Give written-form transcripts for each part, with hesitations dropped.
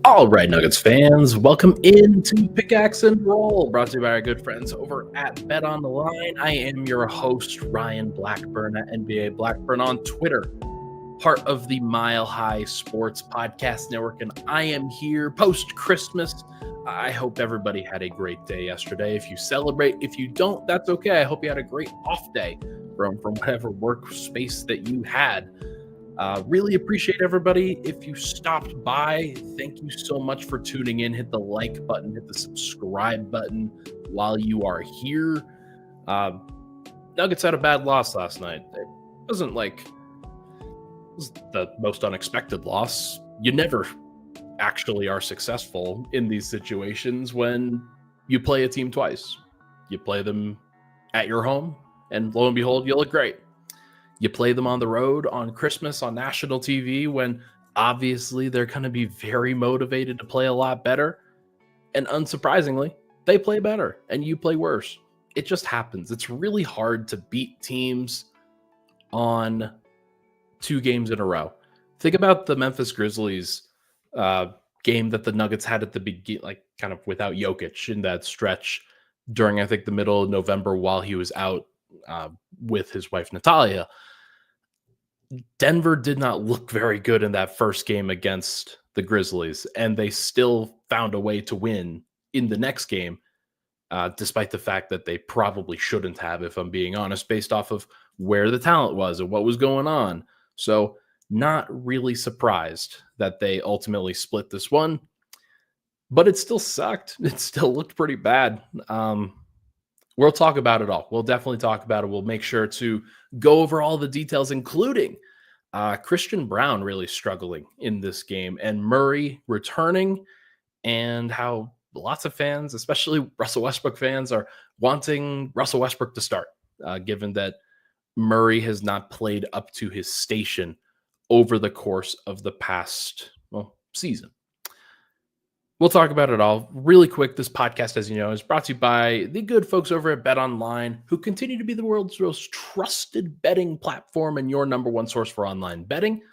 All right, Nuggets fans, welcome into Pickaxe and Roll, brought to you by our good friends over at BetOnline. I am your host, Ryan Blackburn at NBA Blackburn on Twitter, part of the Mile High Sports Podcast Network, and I am here post-Christmas. I hope everybody had a great day yesterday. If you celebrate, if you don't, that's okay. I hope you had a great off day from whatever workspace that you had. Really appreciate everybody. If you stopped by, thank you so much for tuning in. Hit the like button, hit the subscribe button while you are here. Nuggets had a bad loss last night. It wasn't like it was the most unexpected loss. You never actually are successful in these situations when you play a team twice. You play them at your home, and lo and behold, you look great. You play them on the road on Christmas on national TV when obviously they're going to be very motivated to play a lot better. And unsurprisingly, they play better and you play worse. It just happens. It's really hard to beat teams on 2 games in a row. Think about the Memphis Grizzlies game that the Nuggets had at the beginning, like kind of without Jokic in that stretch during, I think, the middle of November while he was out with his wife, Natalia. Denver did not look very good in that first game against the Grizzlies, and they still found a way to win in the next game, despite the fact that they probably shouldn't have, if I'm being honest, based off of where the talent was and what was going on. So not really surprised that they ultimately split this one, but it still sucked. It still looked pretty bad. We'll talk about it all. We'll definitely talk about it. We'll make sure to go over all the details, including Christian Braun really struggling in this game and Murray returning, and how lots of fans, especially Russell Westbrook fans, are wanting Russell Westbrook to start, given that Murray has not played up to his station over the course of the past season. We'll talk about it all really quick. This podcast, as you know, is brought to you by the good folks over at BetOnline, who continue to be the world's most trusted betting platform and your number one source for online betting.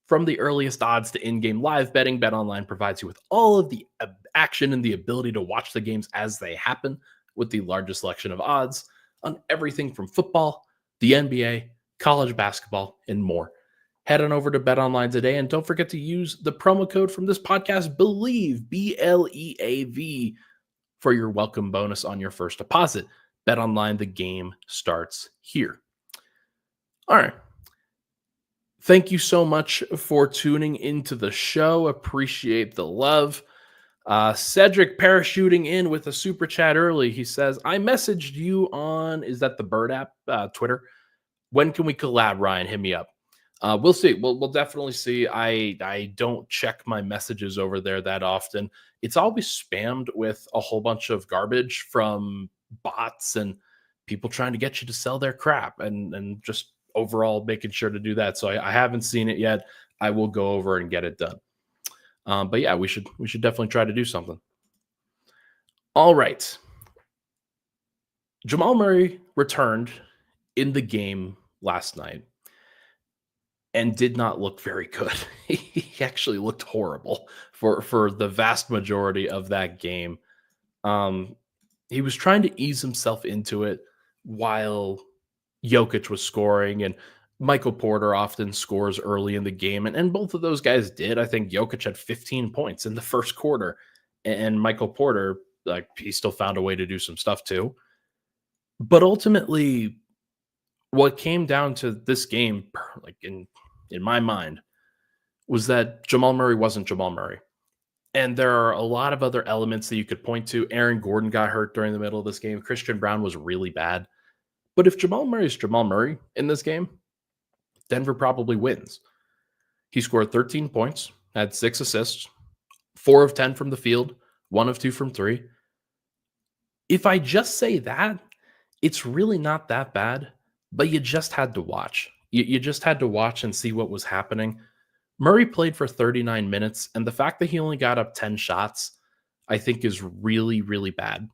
From the earliest odds to in-game live betting, BetOnline provides you with all of the action and the ability to watch the games as they happen, with the largest selection of odds on everything from football, the NBA, college basketball, and more. Head on over to BetOnline today, and don't forget to use the promo code from this podcast, BELIEVE, BLEAV, for your welcome bonus on your first deposit. BetOnline, the game starts here. All right. Thank you so much for tuning into the show. Appreciate the love. Cedric parachuting in with a super chat early. He says, I messaged you on, is that the Bird app, Twitter? When can we collab, Ryan? Hit me up. We'll see. We'll definitely see. I don't check my messages over there that often. It's always spammed with a whole bunch of garbage from bots and people trying to get you to sell their crap, and just overall making sure to do that. So I haven't seen it yet. I will go over and get it done. But yeah, we should definitely try to do something. All right. Jamal Murray returned in the game last night and did not look very good. He actually looked horrible for the vast majority of that game. He was trying to ease himself into it while Jokic was scoring, and Michael Porter often scores early in the game, and both of those guys did. I think Jokic had 15 points in the first quarter, and Michael Porter, he still found a way to do some stuff too. But ultimately, what came down to this game, in my mind, was that Jamal Murray wasn't Jamal Murray. And there are a lot of other elements that you could point to. Aaron Gordon got hurt during the middle of this game. Christian Braun was really bad. But if Jamal Murray is Jamal Murray in this game, Denver probably wins. He scored 13 points, had 6 assists, 4 of 10 from the field, 1 of 2 from 3. If I just say that, it's really not that bad, but you just had to watch. You just had to watch and see what was happening. Murray played for 39 minutes, and the fact that he only got up 10 shots, I think, is really, really bad.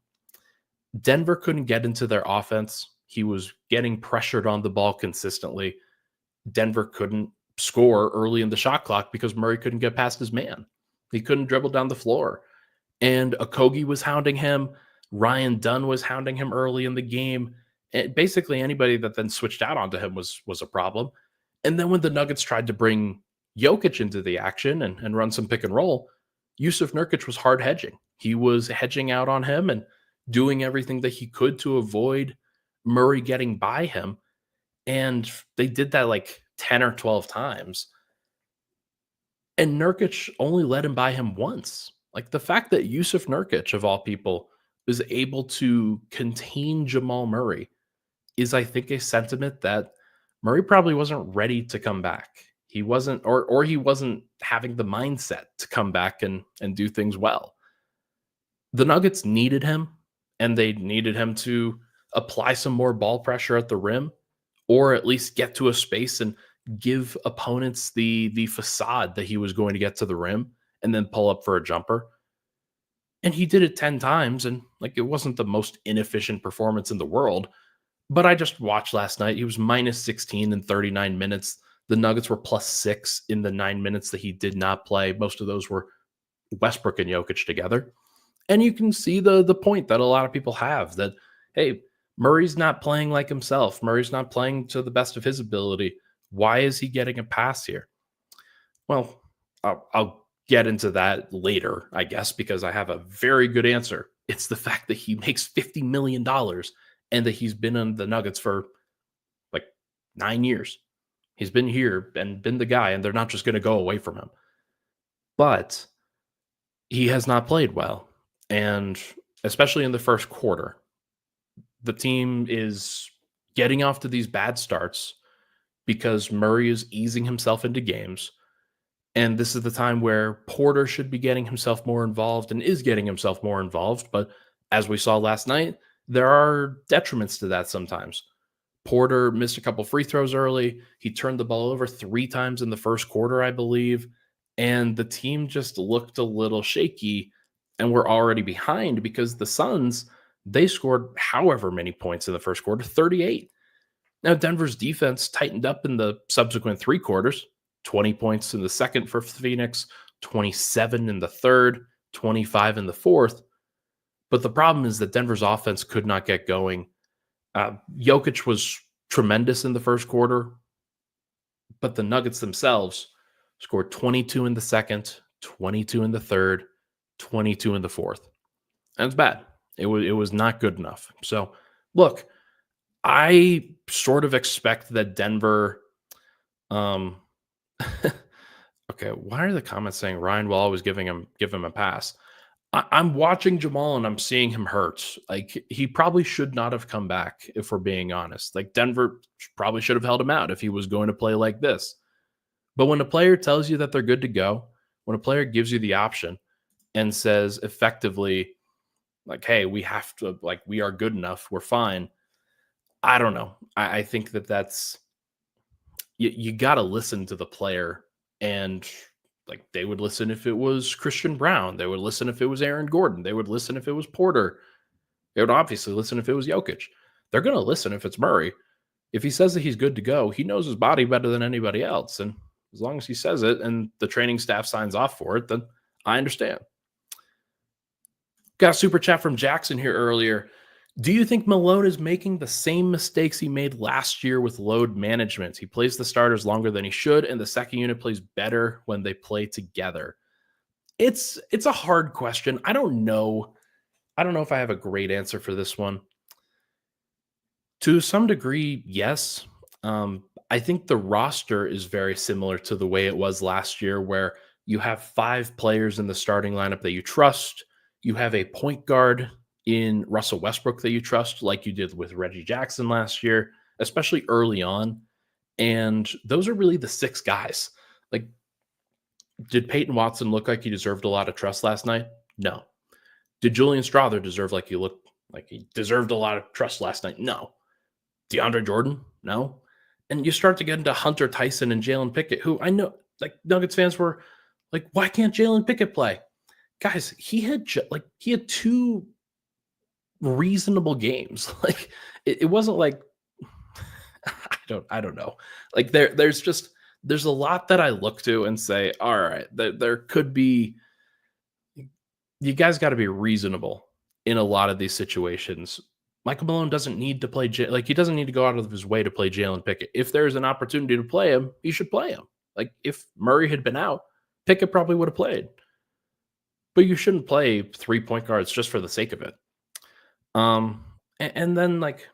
Denver couldn't get into their offense. He was getting pressured on the ball consistently. Denver couldn't score early in the shot clock because Murray couldn't get past his man. He couldn't dribble down the floor. And Okogie was hounding him. Ryan Dunn was hounding him early in the game. And basically anybody that then switched out onto him was a problem. And then when the Nuggets tried to bring Jokic into the action and run some pick and roll, Yusuf Nurkic was hard hedging. He was hedging out on him and doing everything that he could to avoid Murray getting by him. And they did that like 10 or 12 times. And Nurkic only let him by him once. Like the fact that Yusuf Nurkic, of all people, is able to contain Jamal Murray is, I think, a sentiment that Murray probably wasn't ready to come back. He wasn't, or he wasn't having the mindset to come back and do things well. The Nuggets needed him, and they needed him to apply some more ball pressure at the rim, or at least get to a space and give opponents the facade that he was going to get to the rim and then pull up for a jumper. And he did it 10 times, and like it wasn't the most inefficient performance in the world. But I just watched last night. He was minus 16 in 39 minutes. The Nuggets were plus 6 in the 9 minutes that he did not play. Most of those were Westbrook and Jokic together. And you can see the point that a lot of people have that, hey, Murray's not playing like himself. Murray's not playing to the best of his ability. Why is he getting a pass here? Well, I'll get into that later, I guess, because I have a very good answer. It's the fact that he makes $50 million and that he's been on the Nuggets for like 9 years. He's been here and been the guy, and they're not just going to go away from him. But he has not played well. And especially in the first quarter, the team is getting off to these bad starts because Murray is easing himself into games. And this is the time where Porter should be getting himself more involved and is getting himself more involved. But as we saw last night, there are detriments to that sometimes. Porter missed a couple free throws early. He turned the ball over 3 times in the first quarter, I believe. And the team just looked a little shaky, and we're already behind because the Suns, they scored however many points in the first quarter, 38. Now, Denver's defense tightened up in the subsequent 3 quarters, 20 points in the second for Phoenix, 27 in the third, 25 in the fourth. But the problem is that Denver's offense could not get going. Jokic was tremendous in the first quarter, but the Nuggets themselves scored 22 in the second, 22 in the third, 22 in the fourth. That's bad. It was not good enough. So, look, I sort of expect that Denver. Okay, why are the comments saying Ryan will always give him a pass? I'm watching Jamal and I'm seeing him hurt. Like he probably should not have come back, if we're being honest. Like Denver probably should have held him out if he was going to play like this. But when a player tells you that they're good to go, when a player gives you the option and says effectively, like, hey, we have to, like, we are good enough, we're fine. I don't know. I think that's you got to listen to the player, and like they would listen if it was Christian Braun. They would listen if it was Aaron Gordon. They would listen if it was Porter. They would obviously listen if it was Jokic. They're going to listen if it's Murray. If he says that he's good to go, he knows his body better than anybody else. And as long as he says it and the training staff signs off for it, then I understand. Got a super chat from Jackson here earlier. Do you think Malone is making the same mistakes he made last year with load management? He plays the starters longer than he should, and the second unit plays better when they play together. It's a hard question. I don't know. I don't know if I have a great answer for this one. To some degree, yes. I think the roster is very similar to the way it was last year, where you have 5 players in the starting lineup that you trust. You have a point guard in Russell Westbrook that you trust, like you did with Reggie Jackson last year, especially early on. And those are really the 6 guys. Like, did Peyton Watson look like he deserved a lot of trust last night? No. Did Julian Strawther deserve like he deserved a lot of trust last night? No. DeAndre Jordan? No. And you start to get into Hunter Tyson and Jalen Pickett, who I know, like, Nuggets fans were like, why can't Jalen Pickett play? Guys, he had 2 reasonable games. Like it wasn't like I don't know. Like there's a lot that I look to and say, all right, there could be you guys got to be reasonable in a lot of these situations. Michael Malone doesn't need to play, like, he doesn't need to go out of his way to play Jalen Pickett. If there's an opportunity to play him, he should play him. Like, if Murray had been out, Pickett probably would have played. But you shouldn't play 3 point guards just for the sake of it. And then, like,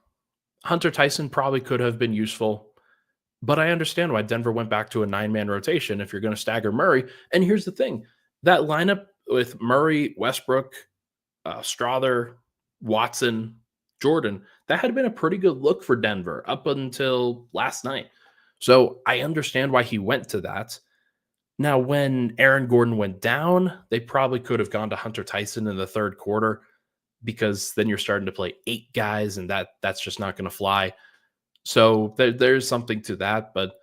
Hunter Tyson probably could have been useful, but I understand why Denver went back to a 9-man rotation if you're going to stagger Murray. And here's the thing, that lineup with Murray, Westbrook, Strother, Watson, Jordan, that had been a pretty good look for Denver up until last night. So I understand why he went to that. Now, when Aaron Gordon went down, they probably could have gone to Hunter Tyson in the third quarter, because then you're starting to play 8 guys, and that's just not going to fly. So there's something to that. But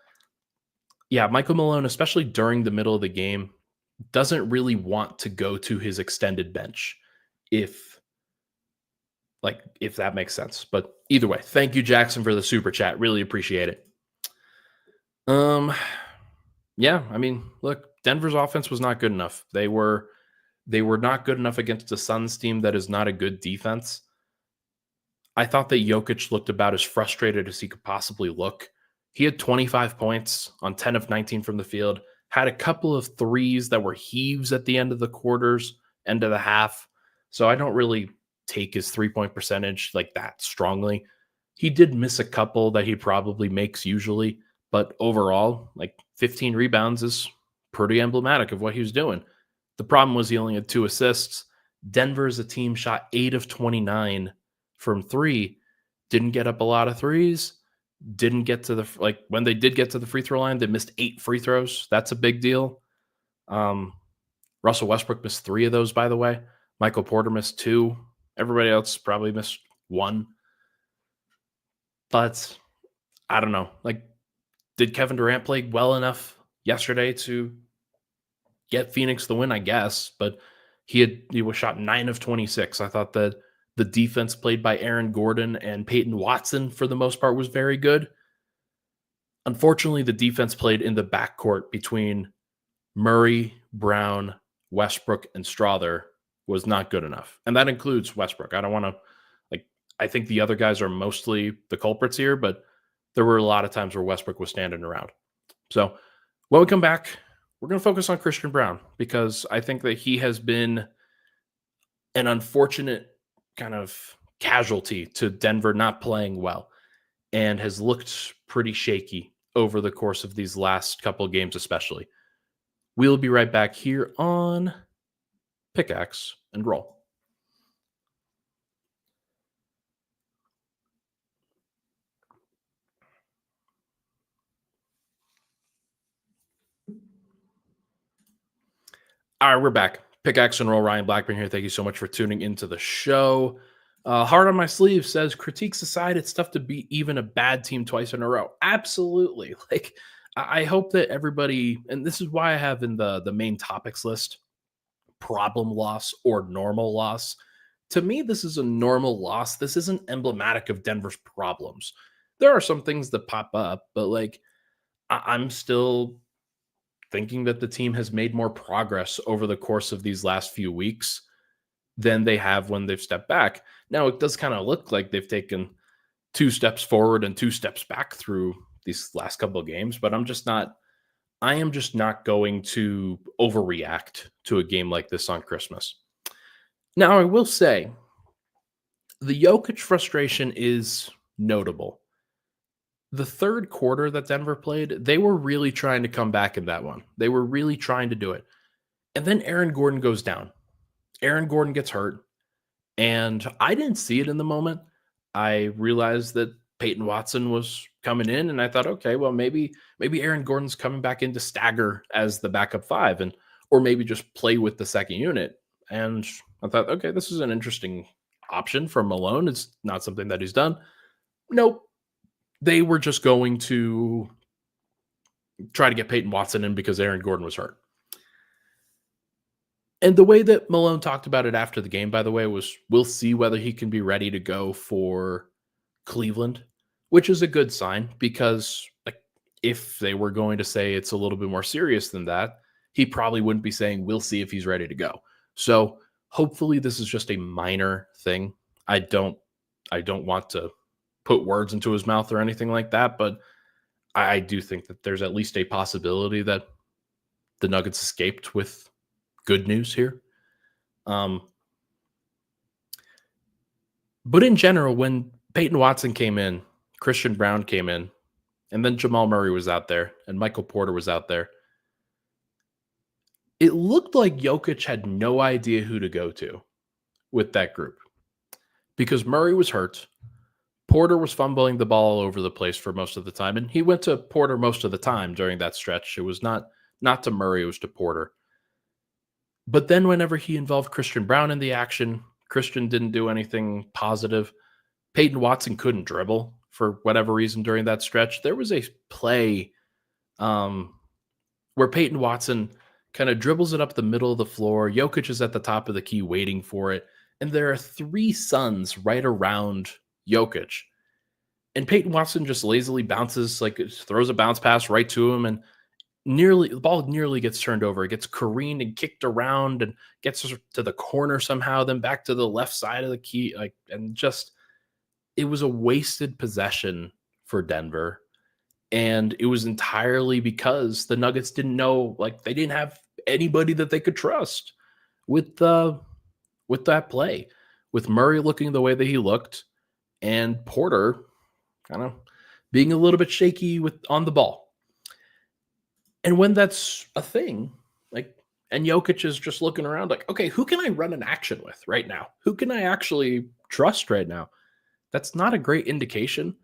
yeah, Michael Malone, especially during the middle of the game, doesn't really want to go to his extended bench, if that makes sense. But either way, thank you, Jackson, for the super chat. Really appreciate it. Yeah, I mean, look, Denver's offense was not good enough. They were not good enough against the Suns team that is not a good defense. I thought that Jokic looked about as frustrated as he could possibly look. He had 25 points on 10 of 19 from the field, had a couple of threes that were heaves at the end of the quarters, end of the half. So I don't really take his 3-point percentage like that strongly. He did miss a couple that he probably makes usually, but overall, like, 15 rebounds is pretty emblematic of what he was doing. The problem was he only had 2 assists. Denver as a team shot 8 of 29 from 3, didn't get up a lot of threes, didn't get to when they did get to the free throw line, they missed 8 free throws. That's a big deal. Russell Westbrook missed 3 of those, by the way. Michael Porter missed 2. Everybody else probably missed 1. But I don't know. Like, did Kevin Durant play well enough yesterday to get Phoenix the win? I guess, but he was shot 9 of 26. I thought that the defense played by Aaron Gordon and Peyton Watson for the most part was very good. Unfortunately, the defense played in the backcourt between Murray, Braun, Westbrook, and Strother was not good enough. And that includes Westbrook. I don't want to, I think the other guys are mostly the culprits here, but there were a lot of times where Westbrook was standing around. So when we come back, we're going to focus on Christian Braun, because I think that he has been an unfortunate kind of casualty to Denver not playing well, and has looked pretty shaky over the course of these last couple of games especially. We'll be right back here on Pickaxe and Roll. All right, we're back. Pickaxe and Roll, Ryan Blackburn here. Thank you so much for tuning into the show. Heart on my sleeve says, critiques aside, it's tough to beat even a bad team twice in a row. Absolutely. Like, I hope that everybody, and this is why I have in the main topics list, problem loss or normal loss. To me, this is a normal loss. This isn't emblematic of Denver's problems. There are some things that pop up, but like, I'm still thinking that the team has made more progress over the course of these last few weeks than they have when they've stepped back. Now, it does kind of look like they've taken 2 steps forward and 2 steps back through these last couple of games, but I am just not going to overreact to a game like this on Christmas. Now, I will say the Jokic frustration is notable. The third quarter that Denver played, they were really trying to come back in that one. They were really trying to do it. And then Aaron Gordon goes down. Aaron Gordon gets hurt. And I didn't see it in the moment. I realized that Peyton Watson was coming in, and I thought, okay, well, maybe Aaron Gordon's coming back in to stagger as the backup 5, or maybe just play with the second unit. And I thought, okay, this is an interesting option for Malone. It's not something that he's done. Nope. They were just going to try to get Peyton Watson in because Aaron Gordon was hurt. And the way that Malone talked about it after the game, by the way, was we'll see whether he can be ready to go for Cleveland, which is a good sign, because like, if they were going to say it's a little bit more serious than that, he probably wouldn't be saying we'll see if he's ready to go. So Hopefully this is just a minor thing. I don't I don't want to put words into his mouth or anything like that, but I do think that there's at least a possibility that the Nuggets escaped with good news here. Um, but in general, when Peyton Watson came in, Christian Braun came in, and then Jamal Murray was out there, and Michael Porter was out there, it looked like Jokic had no idea who to go to with that group because Murray was hurt. Porter was fumbling the ball all over the place for most of the time, and he went to Porter most of the time during that stretch. It was not to Murray, it was to Porter. But then whenever he involved Christian Braun in the action, Christian didn't do anything positive. Peyton Watson couldn't dribble for whatever reason during that stretch. There was a play um, where Peyton Watson kind of dribbles it up the middle of the floor. Jokic is at the top of the key waiting for it. And there are three Suns right around Jokic. And Peyton Watson just lazily bounces, like throws a bounce pass right to him. And the ball nearly gets turned over. It gets careened and kicked around and gets to the corner somehow, then back to the left side of the key. It was a wasted possession for Denver. And it was entirely because the Nuggets didn't know, like they didn't have anybody that they could trust with that play, with Murray looking the way that he looked and Porter kind of being a little bit shaky on the ball. And when that's a thing, and Jokic is just looking around like, okay, who can I run an action with right now? Who can I actually trust right now? That's not a great indication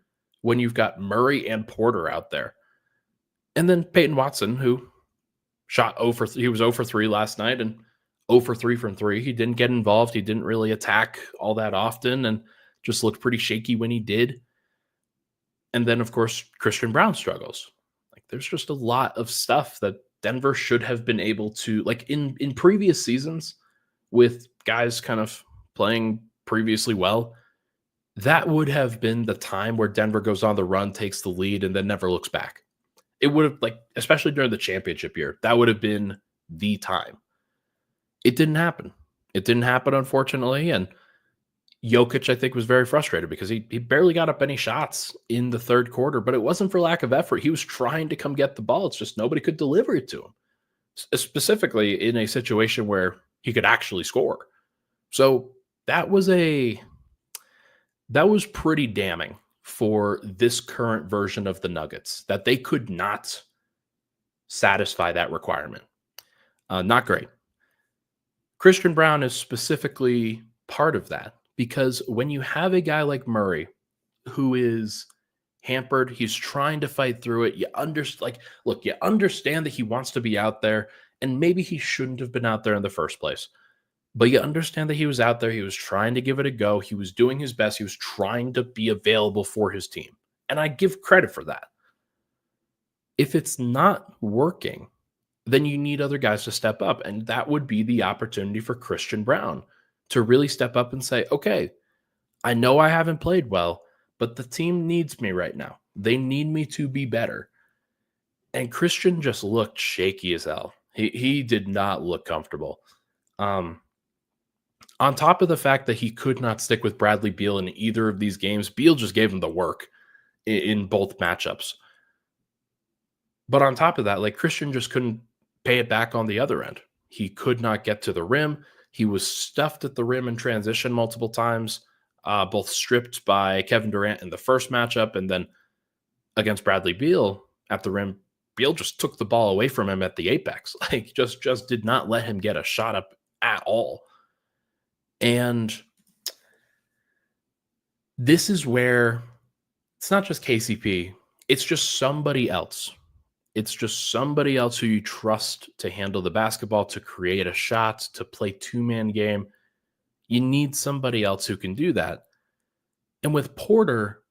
when you've got Murray and Porter out there. And then Peyton Watson, who he was 0 for 3 last night and 0 for 3 from 3. He didn't get involved. He didn't really attack all that often and just looked pretty shaky when he did. And then, of course, Christian Braun struggles. There's just a lot of stuff that Denver should have been able to, in previous seasons with guys kind of playing previously well, that would have been the time where Denver goes on the run, takes the lead, and then never looks back. It would have, especially during the championship year, that would have been the time. It didn't happen. It didn't happen, unfortunately, and Jokic, I think, was very frustrated because he barely got up any shots in the third quarter, but it wasn't for lack of effort. He was trying to come get the ball. It's just nobody could deliver it to him, specifically in a situation where he could actually score. So that was pretty damning for this current version of the Nuggets, that they could not satisfy that requirement. Not great. Christian Braun is specifically part of that because when you have a guy like Murray who is hampered, he's trying to fight through it. You understand that he wants to be out there, and maybe he shouldn't have been out there in the first place. But you understand that he was out there. He was trying to give it a go. He was doing his best. He was trying to be available for his team. And I give credit for that. If it's not working, then you need other guys to step up. And that would be the opportunity for Christian Braun to really step up and say, okay, I know I haven't played well, but the team needs me right now. They need me to be better. And Christian just looked shaky as hell. He did not look comfortable. On top of the fact that he could not stick with Bradley Beal in either of these games, Beal just gave him the work in both matchups. But on top of that, Christian just couldn't pay it back on the other end. He could not get to the rim. He was stuffed at the rim in transition multiple times, both stripped by Kevin Durant in the first matchup, and then against Bradley Beal at the rim, Beal just took the ball away from him at the apex. Just did not let him get a shot up at all. And this is where it's not just KCP, it's just somebody else. It's just somebody else who you trust to handle the basketball, to create a shot, to play two-man game. You need somebody else who can do that. And with Porter,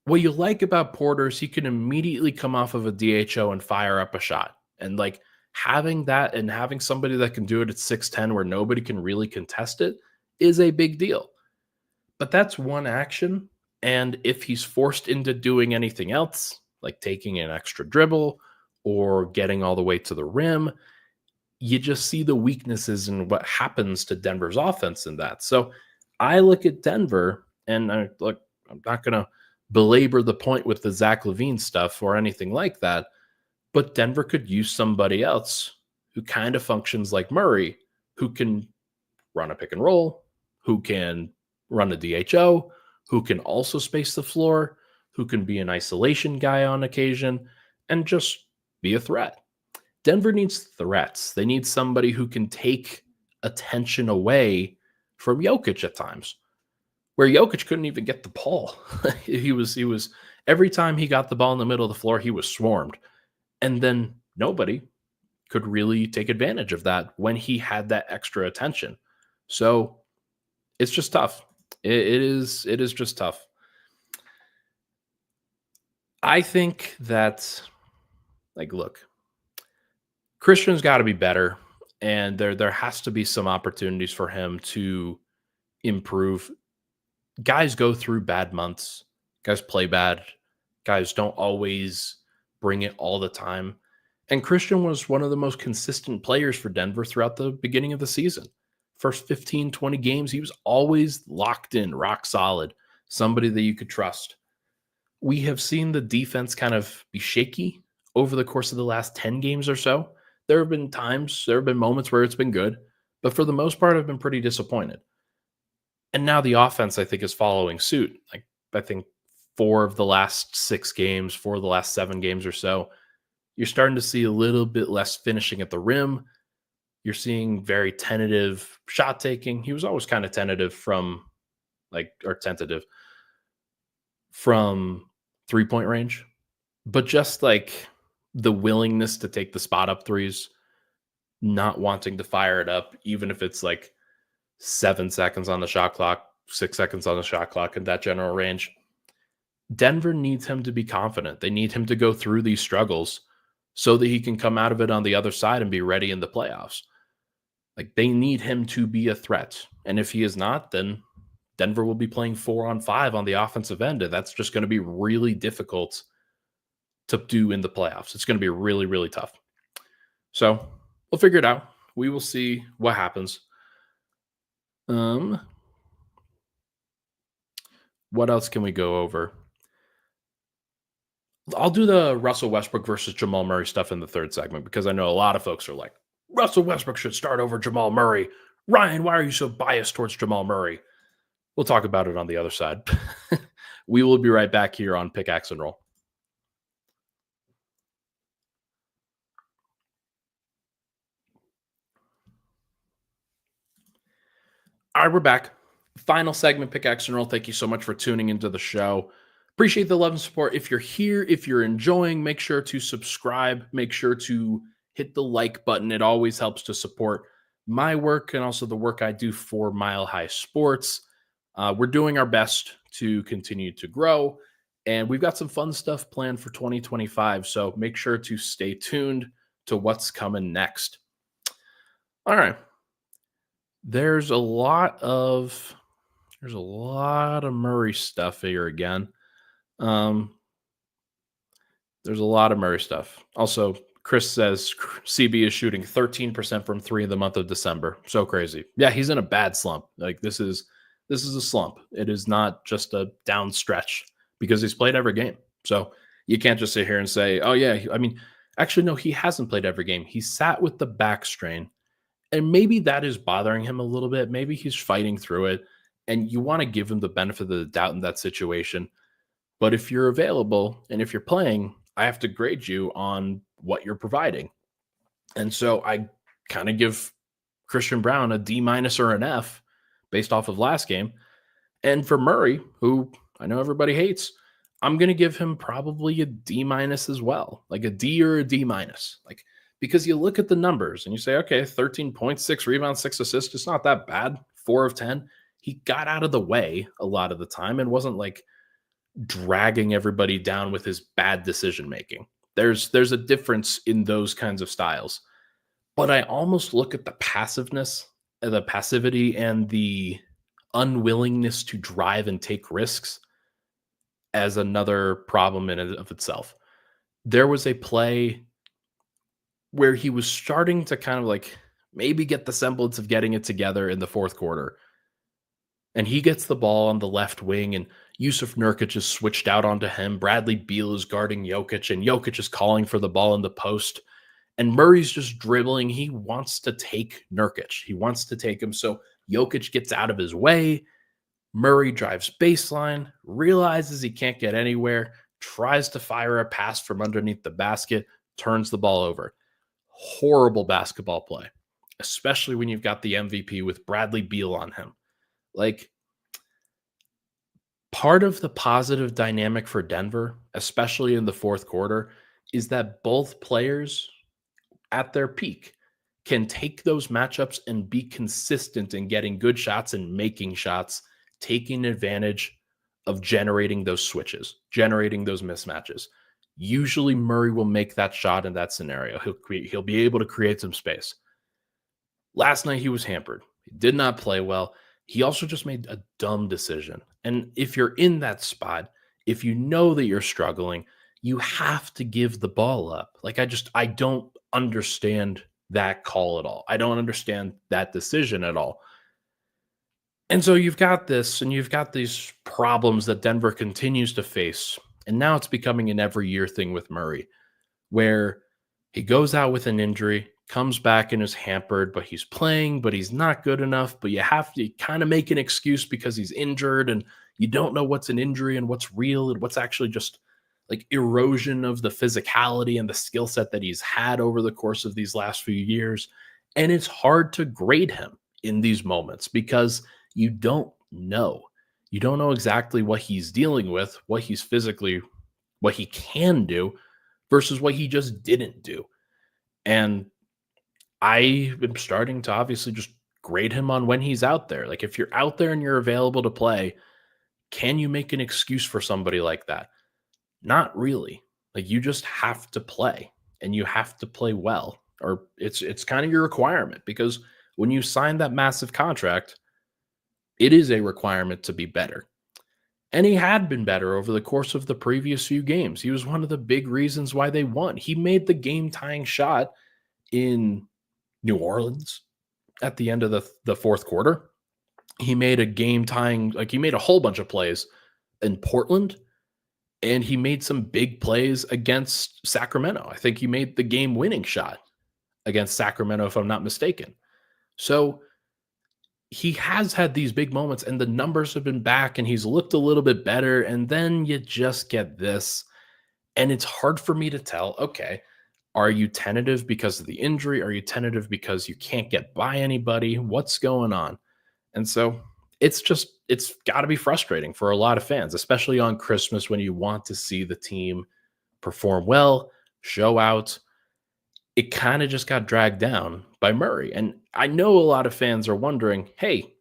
what you like about Porter is he can immediately come off of a DHO and fire up a shot. And having that and having somebody that can do it at 6'10" where nobody can really contest it is a big deal. But that's one action. And if he's forced into doing anything else, like taking an extra dribble or getting all the way to the rim, you just see the weaknesses in what happens to Denver's offense in that. So I look at Denver and I look, I'm not going to belabor the point with the Zach Levine stuff or anything like that, but Denver could use somebody else who kind of functions like Murray, who can run a pick and roll, who can run a DHO, who can also space the floor, who can be an isolation guy on occasion, and just be a threat. Denver needs threats. They need somebody who can take attention away from Jokic at times, where Jokic couldn't even get the ball. he was every time he got the ball in the middle of the floor, he was swarmed. And then nobody could really take advantage of that when he had that extra attention. So it's just tough. It is just tough. I think that, like, look, Christian's got to be better, and there has to be some opportunities for him to improve. Guys go through bad months. Guys play bad. Guys don't always bring it all the time. And Christian was one of the most consistent players for Denver throughout the beginning of the season. First 15, 20 games, he was always locked in, rock solid, somebody that you could trust. We have seen the defense kind of be shaky over the course of the last 10 games or so. There have been times, there have been moments where it's been good, but for the most part, I've been pretty disappointed. And now the offense, I think, is following suit. Like, I think 4 of the last 6 games, 4 of the last 7 games or so, you're starting to see a little bit less finishing at the rim. You're seeing very tentative shot taking. He was always kind of tentative tentative from 3-point range, but just like the willingness to take the spot up threes, not wanting to fire it up, even if it's like 7 seconds on the shot clock, 6 seconds on the shot clock in that general range. Denver needs him to be confident. They need him to go through these struggles so that he can come out of it on the other side and be ready in the playoffs. Like, they need him to be a threat. And if he is not, then Denver will be playing 4-on-5 on the offensive end. And that's just going to be really difficult to do in the playoffs. It's going to be really, really tough. So we'll figure it out. We will see what happens. What else can we go over? I'll do the Russell Westbrook versus Jamal Murray stuff in the third segment, because I know a lot of folks are like, Russell Westbrook should start over Jamal Murray. Ryan, why are you so biased towards Jamal Murray? We'll talk about it on the other side. We will be right back here on Pickaxe and Roll. All right, we're back. Final segment, Pickaxe and Roll. Thank you so much for tuning into the show. Appreciate the love and support. If you're here, if you're enjoying, make sure to subscribe. Make sure to hit the like button. It always helps to support my work and also the work I do for Mile High Sports. We're doing our best to continue to grow, and we've got some fun stuff planned for 2025. So make sure to stay tuned to what's coming next. All right. There's a lot of Murray stuff here again. There's a lot of Murray stuff. Also, Chris says CB is shooting 13% from 3 in the month of December. So crazy. Yeah, he's in a bad slump. Like, this is a slump. It is not just a down stretch, because he's played every game. So you can't just sit here and say, oh yeah, I mean, actually, no, he hasn't played every game. He sat with the back strain. And maybe that is bothering him a little bit. Maybe he's fighting through it, and you want to give him the benefit of the doubt in that situation. But if you're available and if you're playing, I have to grade you on what you're providing. And so I kind of give Christian Braun a D- or an F based off of last game. And for Murray, who I know everybody hates, I'm going to give him probably a D- as well, like a D or a D-. Like, because you look at the numbers and you say, okay, 13 points, 6 rebounds, 6 assists. It's not that bad. 4 of 10. He got out of the way a lot of the time and wasn't like dragging everybody down with his bad decision making. There's a difference in those kinds of styles. But I almost look at the passiveness, the passivity, and the unwillingness to drive and take risks as another problem in and of itself. There was a play where he was starting to kind of like maybe get the semblance of getting it together in the fourth quarter. And he gets the ball on the left wing, and Yusuf Nurkic is switched out onto him. Bradley Beal is guarding Jokic, and Jokic is calling for the ball in the post. And Murray's just dribbling. He wants to take Nurkic. He wants to take him. So Jokic gets out of his way. Murray drives baseline, realizes he can't get anywhere, tries to fire a pass from underneath the basket, turns the ball over. Horrible basketball play, especially when you've got the MVP with Bradley Beal on him. Like, part of the positive dynamic for Denver, especially in the fourth quarter, is that both players at their peak can take those matchups and be consistent in getting good shots and making shots, taking advantage of generating those switches, generating those mismatches. Usually Murray will make that shot in that scenario. He'll be able to create some space. Last night he was hampered. He did not play well. He also just made a dumb decision. And if you're in that spot, if you know that you're struggling, you have to give the ball up. Like, I don't understand that call at all. I don't understand that decision at all. And so you've got this, and you've got these problems that Denver continues to face. And now it's becoming an every year thing with Murray, where he goes out with an injury, comes back and is hampered, but he's playing, but he's not good enough. But you have to kind of make an excuse because he's injured, and you don't know what's an injury and what's real and what's actually just like erosion of the physicality and the skill set that he's had over the course of these last few years. And it's hard to grade him in these moments because you don't know. You don't know exactly what he's dealing with, what he's physically, what he can do versus what he just didn't do. And I am starting to obviously just grade him on when he's out there. Like, if you're out there and you're available to play, can you make an excuse for somebody like that? Not really. Like, you just have to play, and you have to play well, or it's kind of your requirement, because when you sign that massive contract, it is a requirement to be better. And he had been better over the course of the previous few games. He was one of the big reasons why they won. He made the game tying shot in New Orleans at the end of the fourth quarter. He made a game tying, like, he made a whole bunch of plays in Portland, and he made some big plays against Sacramento. I think he made the game winning shot against Sacramento, if I'm not mistaken. So he has had these big moments, and the numbers have been back, and he's looked a little bit better. And then you just get this. And it's hard for me to tell, okay, are you tentative because of the injury? Are you tentative because you can't get by anybody? What's going on? And so it's got to be frustrating for a lot of fans, especially on Christmas when you want to see the team perform well, show out. It kind of just got dragged down by Murray. And I know a lot of fans are wondering, hey,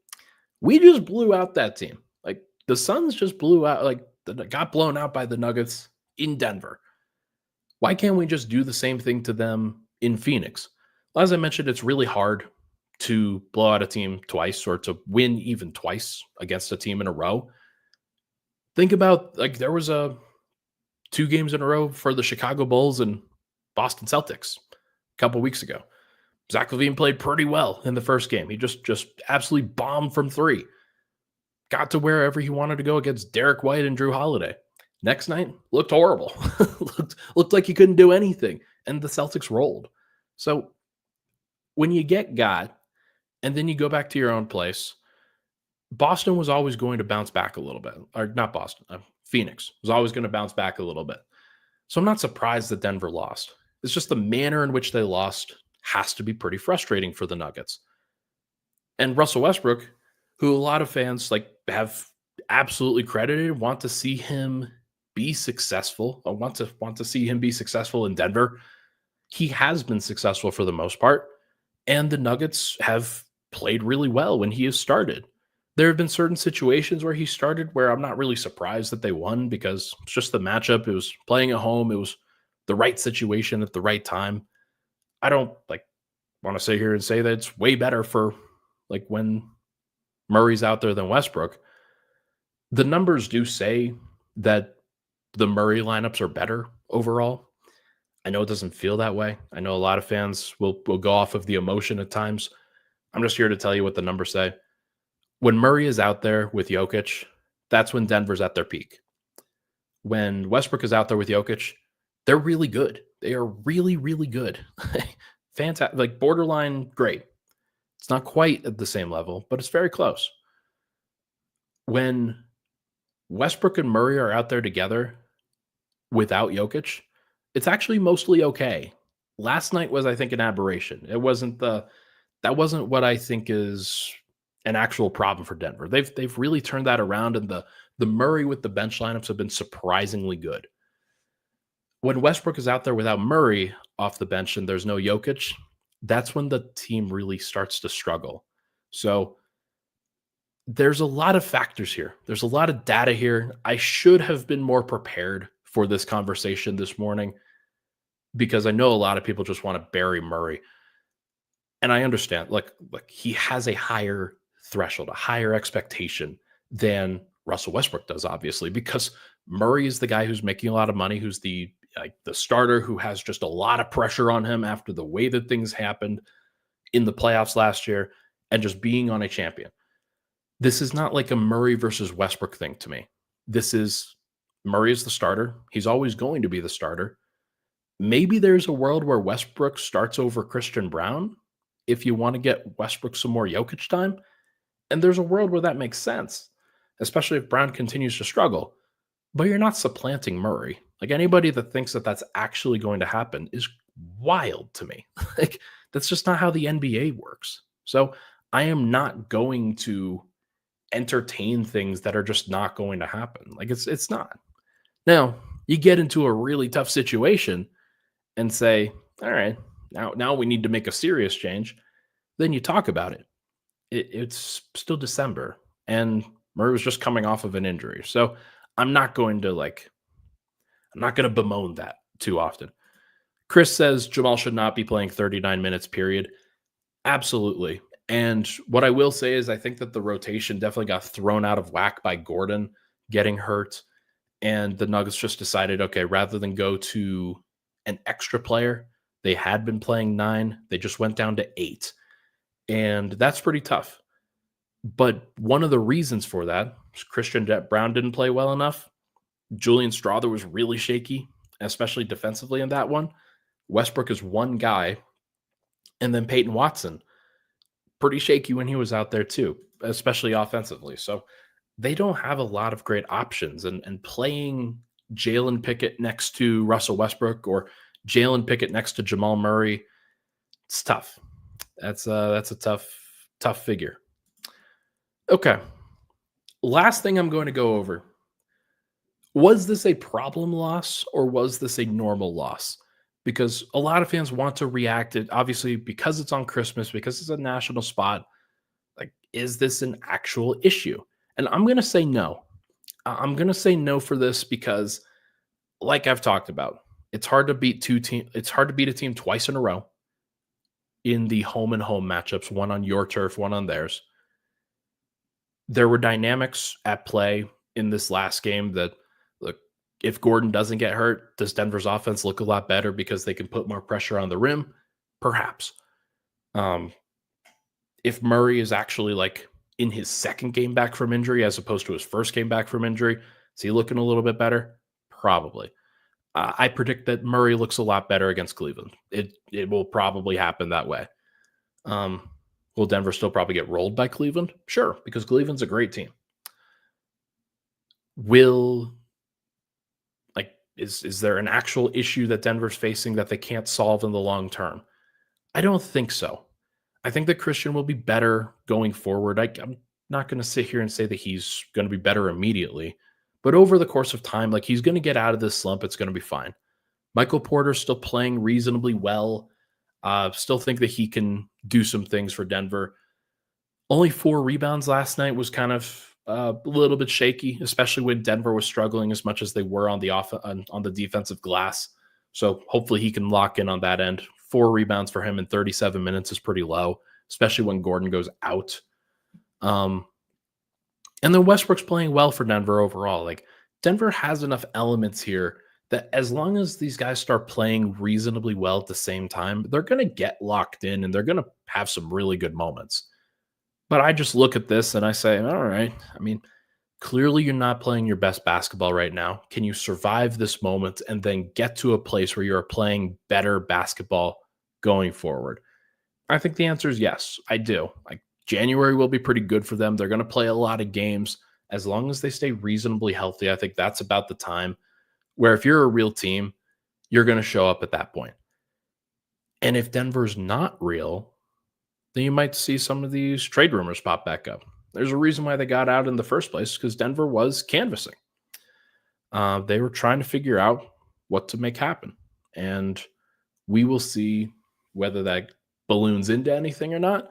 we just blew out that team. Like, the Suns just blew out, like, got blown out by the Nuggets in Denver. Why can't we just do the same thing to them in Phoenix? Well, as I mentioned, it's really hard to blow out a team twice, or to win even twice against a team in a row. Think about, like, there was 2 games in a row for the Chicago Bulls and Boston Celtics a couple weeks ago. Zach LaVine played pretty well in the first game. He just absolutely bombed from 3. Got to wherever he wanted to go against Derek White and Drew Holiday. Next night, looked horrible. looked like he couldn't do anything. And the Celtics rolled. So when you get got, and then you go back to your own place, Boston was always going to bounce back a little bit. Or not Boston, Phoenix was always going to bounce back a little bit. So I'm not surprised that Denver lost. It's just the manner in which they lost has to be pretty frustrating for the Nuggets. And Russell Westbrook, who a lot of fans have absolutely credited, want to see him be successful. I want to see him be successful in Denver. He has been successful for the most part, and the Nuggets have played really well when he has started. There have been certain situations where he started where I'm not really surprised that they won, because it's just the matchup. It was playing at home. It was the right situation at the right time. I don't want to sit here and say that it's way better for when Murray's out there than Westbrook. The numbers do say that the Murray lineups are better overall. I know it doesn't feel that way. I know a lot of fans will go off of the emotion at times. I'm just here to tell you what the numbers say. When Murray is out there with Jokic, that's when Denver's at their peak. When Westbrook is out there with Jokic, they're really good. They are really, really good. Fantastic, like borderline great. It's not quite at the same level, but it's very close. When Westbrook and Murray are out there together without Jokic, it's actually mostly okay. Last night was, I think, an aberration. That wasn't what I think is an actual problem for Denver. They've really turned that around, and the Murray with the bench lineups have been surprisingly good. When Westbrook is out there without Murray off the bench and there's no Jokic, that's when the team really starts to struggle. So there's a lot of factors here. There's a lot of data here. I should have been more prepared for this conversation this morning because I know a lot of people just want to bury Murray. And I understand, like he has a higher threshold, a higher expectation than Russell Westbrook does, obviously, because Murray is the guy who's making a lot of money, who's the starter who has just a lot of pressure on him after the way that things happened in the playoffs last year and just being on a champion. This is not like a Murray versus Westbrook thing to me. This is Murray is the starter. He's always going to be the starter. Maybe there's a world where Westbrook starts over Christian Braun if you want to get Westbrook some more Jokic time. And there's a world where that makes sense, especially if Braun continues to struggle. But you're not supplanting Murray. Like anybody that thinks that that's actually going to happen is wild to me. Like that's just not how the NBA works. So I am not going to entertain things that are just not going to happen. Like it's not. Now, you get into a really tough situation and say, all right, now we need to make a serious change. Then you talk about it. It's still December and Murray was just coming off of an injury. So I'm not going to bemoan that too often. Chris says Jamal should not be playing 39 minutes, period. Absolutely. And what I will say is I think that the rotation definitely got thrown out of whack by Gordon getting hurt. And the Nuggets just decided, okay, rather than go to an extra player, they had been playing 9. They just went down to 8. And that's pretty tough. But one of the reasons for that was Christian Braun didn't play well enough. Julian Strawther was really shaky, especially defensively in that one. Westbrook is one guy. And then Peyton Watson, pretty shaky when he was out there too, especially offensively. So they don't have a lot of great options. And playing Jalen Pickett next to Russell Westbrook or Jalen Pickett next to Jamal Murray, it's tough. That's a tough figure. Okay. Last thing I'm going to go over. Was this a problem loss or was this a normal loss? Because a lot of fans want to react it, obviously, because it's on Christmas, because it's a national spot. Like, is this an actual issue? And I'm going to say no. I'm going to say no for this because, like I've talked about, it's hard to beat It's hard to beat a team twice in a row in the home and home matchups, one on your turf, one on theirs. There were dynamics at play in this last game that, look, if Gordon doesn't get hurt, does Denver's offense look a lot better because they can put more pressure on the rim? Perhaps. If Murray is actually like in his second game back from injury as opposed to his first game back from injury, is he looking a little bit better? Probably. I predict that Murray looks a lot better against Cleveland. It will probably happen that way. Will Denver still probably get rolled by Cleveland? Sure, because Cleveland's a great team. Is there an actual issue that Denver's facing that they can't solve in the long term? I don't think so. I think that Christian will be better going forward. I'm not going to sit here and say that he's going to be better immediately, but over the course of time, like he's going to get out of this slump. It's going to be fine. Michael Porter's still playing reasonably well. Still think that he can do some things for Denver. Only 4 rebounds last night was kind of a little bit shaky, especially when Denver was struggling as much as they were on the defensive glass. So hopefully he can lock in on that end. 4 rebounds for him in 37 minutes is pretty low, especially when Gordon goes out. And then Westbrook's playing well for Denver overall. Like Denver has enough elements here that as long as these guys start playing reasonably well at the same time, they're going to get locked in and they're going to have some really good moments. But I just look at this and I say, all right, I mean, clearly you're not playing your best basketball right now. Can you survive this moment and then get to a place where you're playing better basketball going forward? I think the answer is yes, I do. Like January will be pretty good for them. They're going to play a lot of games as long as they stay reasonably healthy. I think that's about the time where if you're a real team, you're going to show up at that point. And if Denver's not real, then you might see some of these trade rumors pop back up. There's a reason why they got out in the first place because Denver was canvassing. They were trying to figure out what to make happen. And we will see whether that balloons into anything or not,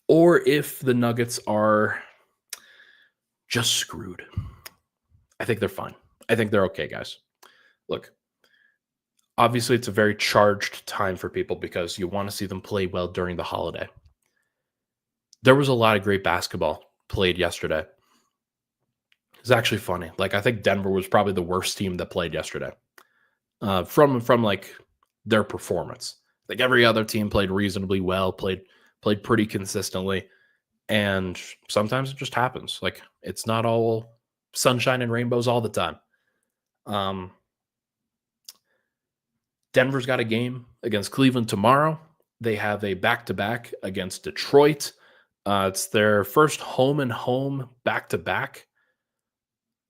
or if the Nuggets are just screwed. I think they're fine. I think they're okay, guys. Look, obviously it's a very charged time for people because you want to see them play well during the holiday. There was a lot of great basketball played yesterday. It's actually funny. Like I think Denver was probably the worst team that played yesterday. From like their performance. Like every other team played reasonably well, played pretty consistently, and sometimes it just happens. Like it's not all sunshine and rainbows all the time. Denver's got a game against Cleveland tomorrow. They have a back-to-back against Detroit. It's their first home back-to-back.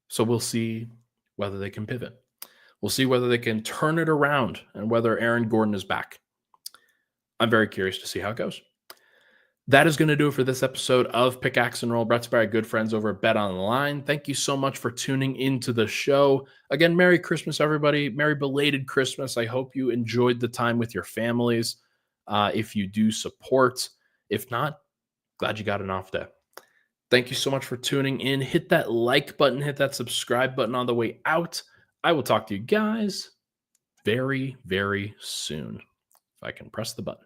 So we'll see whether they can pivot. We'll see whether they can turn it around and whether Aaron Gordon is back. I'm very curious to see how it goes. That is going to do it for this episode of Pickaxe and Roll, brought to you by our good friends over at BetOnline. Thank you so much for tuning into the show. Again, Merry Christmas, everybody. Merry belated Christmas. I hope you enjoyed the time with your families. If you do support. If not, glad you got an off day. Thank you so much for tuning in. Hit that like button. Hit that subscribe button on the way out. I will talk to you guys very, very soon. If I can press the button.